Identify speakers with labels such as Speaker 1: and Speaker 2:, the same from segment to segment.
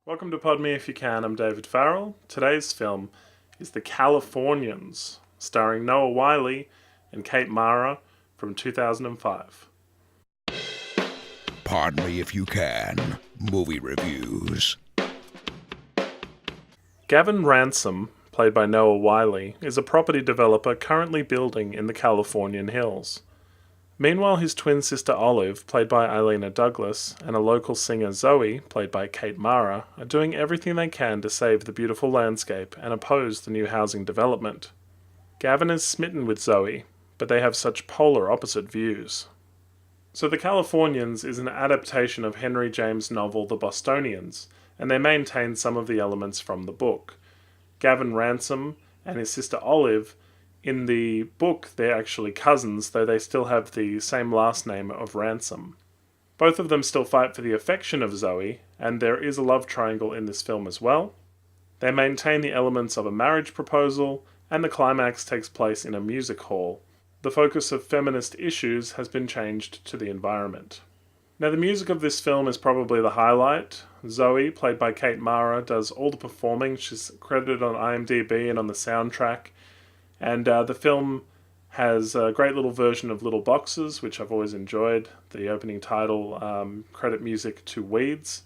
Speaker 1: Welcome to Pod Me If You Can, I'm David Farrell. Today's film is The Californians, starring Noah Wiley and Kate Mara from 2005.
Speaker 2: Pardon Me If You Can, movie reviews.
Speaker 1: Gavin Ransom, played by Noah Wiley, is a property developer currently building in the Californian hills. Meanwhile, his twin sister Olive, played by Elena Douglas, and a local singer Zoe, played by Kate Mara, are doing everything they can to save the beautiful landscape and oppose the new housing development. Gavin is smitten with Zoe, but they have such polar opposite views. So The Californians is an adaptation of Henry James' novel The Bostonians, and they maintain some of the elements from the book. Gavin Ransom and his sister Olive, in the book they're actually cousins, though they still have the same last name of Ransom. Both of them still fight for the affection of Zoe, and there is a love triangle in this film as well. They maintain the elements of a marriage proposal, and the climax takes place in a music hall. The focus of feminist issues has been changed to the environment. Now, the music of this film is probably the highlight. Zoe, played by Kate Mara, does all the performing. She's credited on IMDb and on the soundtrack. And the film has a great little version of Little Boxes, which I've always enjoyed. The opening title, credit music to Weeds.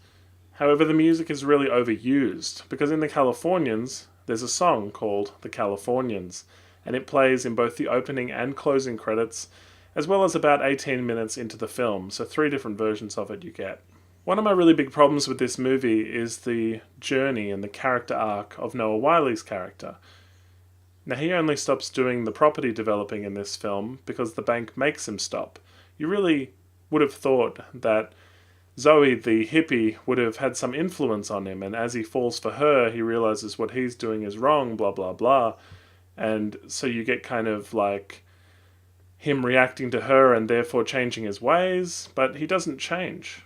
Speaker 1: However, the music is really overused, because in The Californians, there's a song called The Californians, and it plays in both the opening and closing credits, as well as about 18 minutes into the film, so 3 different versions of it you get. One of my really big problems with this movie is the journey and the character arc of Noah Wiley's character. Now, he only stops doing the property developing in this film because the bank makes him stop. You really would have thought that Zoe, the hippie, would have had some influence on him, and as he falls for her, he realizes what he's doing is wrong, blah, blah, blah. And so you get kind of like him reacting to her and therefore changing his ways, but he doesn't change.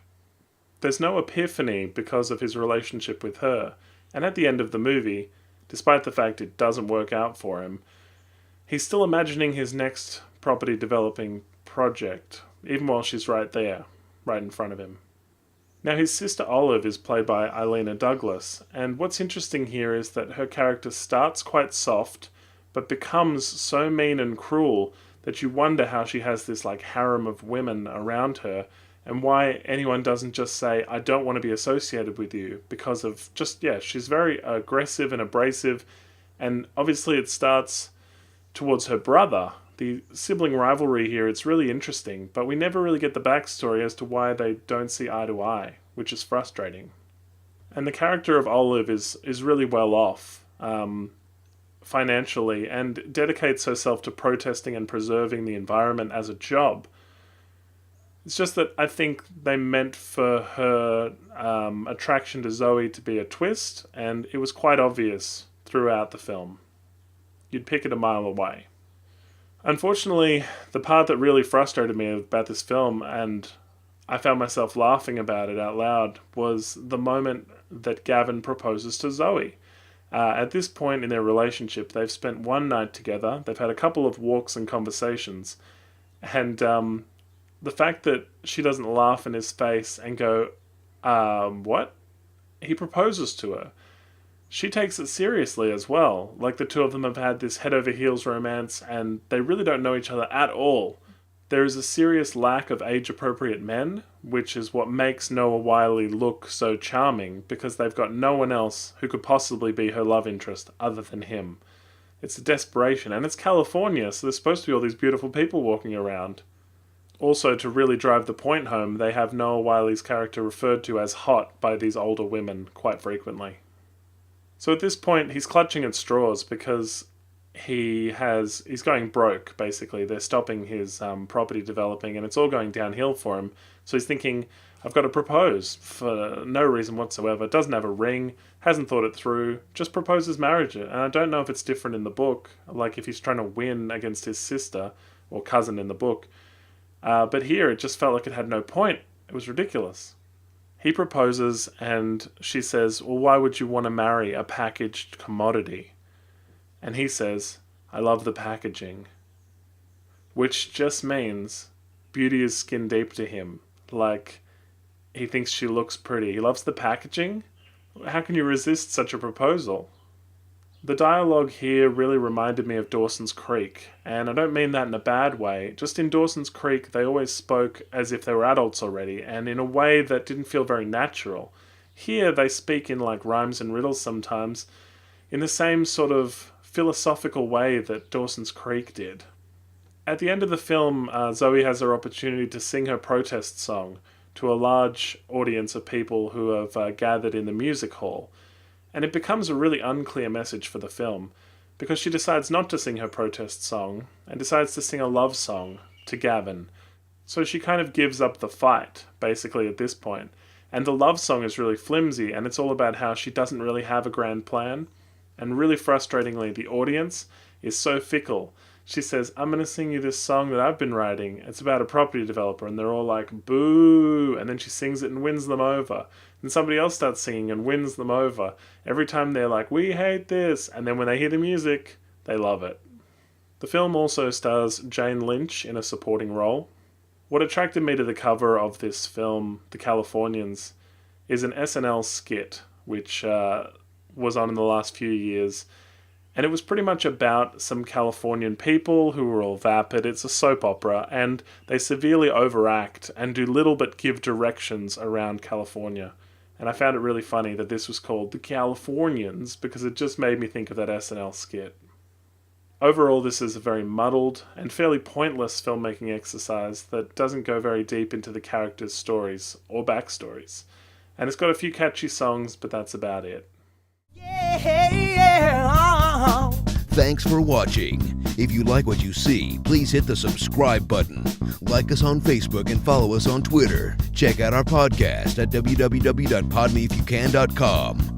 Speaker 1: There's no epiphany because of his relationship with her, and at the end of the movie, despite the fact it doesn't work out for him, he's still imagining his next property developing project, even while she's right there, right in front of him. Now, his sister Olive is played by Elena Douglas, and what's interesting here is that her character starts quite soft, but becomes so mean and cruel that you wonder how she has this like harem of women around her, and why anyone doesn't just say, I don't want to be associated with you, because of just, she's very aggressive and abrasive, and obviously it starts towards her brother. The sibling rivalry here, it's really interesting, but we never really get the backstory as to why they don't see eye to eye, which is frustrating. And the character of Olive is really well off financially, and dedicates herself to protesting and preserving the environment as a job. It's just that I think they meant for her attraction to Zoe to be a twist, and it was quite obvious throughout the film. You'd pick it a mile away. Unfortunately, the part that really frustrated me about this film, and I found myself laughing about it out loud, was the moment that Gavin proposes to Zoe. At this point in their relationship, they've spent one night together, they've had a couple of walks and conversations, and the fact that she doesn't laugh in his face and go, what? He proposes to her. She takes it seriously as well. Like, the two of them have had this head-over-heels romance, and they really don't know each other at all. There is a serious lack of age-appropriate men, which is what makes Noah Wiley look so charming, because they've got no one else who could possibly be her love interest other than him. It's a desperation, and it's California, so there's supposed to be all these beautiful people walking around. Also, to really drive the point home, they have Noah Wiley's character referred to as hot by these older women quite frequently. So at this point, he's clutching at straws because he's going broke, basically. They're stopping his property developing, and it's all going downhill for him. So he's thinking, I've got to propose for no reason whatsoever. Doesn't have a ring, hasn't thought it through, just proposes marriage. And I don't know if it's different in the book, like if he's trying to win against his sister or cousin in the book. But here, it just felt like it had no point. It was ridiculous. He proposes, and she says, well, why would you want to marry a packaged commodity? And he says, I love the packaging. Which just means beauty is skin deep to him. Like, he thinks she looks pretty. He loves the packaging? How can you resist such a proposal? The dialogue here really reminded me of Dawson's Creek, and I don't mean that in a bad way. Just in Dawson's Creek, they always spoke as if they were adults already, and in a way that didn't feel very natural. Here, they speak in like rhymes and riddles sometimes, in the same sort of philosophical way that Dawson's Creek did. At the end of the film, Zoe has her opportunity to sing her protest song to a large audience of people who have gathered in the music hall. And it becomes a really unclear message for the film, because she decides not to sing her protest song, and decides to sing a love song to Gavin. So she kind of gives up the fight, basically, at this point. And the love song is really flimsy, and it's all about how she doesn't really have a grand plan. And really frustratingly, the audience is so fickle. She says, I'm going to sing you this song that I've been writing. It's about a property developer. And they're all like, boo. And then she sings it and wins them over. And somebody else starts singing and wins them over. Every time they're like, we hate this. And then when they hear the music, they love it. The film also stars Jane Lynch in a supporting role. What attracted me to the cover of this film, The Californians, is an SNL skit, which was on in the last few years. And it was pretty much about some Californian people who were all vapid. It's a soap opera, and they severely overact and do little but give directions around California. And I found it really funny that this was called The Californians, because it just made me think of that SNL skit. Overall, this is a very muddled and fairly pointless filmmaking exercise that doesn't go very deep into the characters' stories or backstories. And it's got a few catchy songs, but that's about it.
Speaker 2: Thanks for watching. If you like what you see, please hit the subscribe button. Like us on Facebook and follow us on Twitter. Check out our podcast at www.podmeifyoucan.com.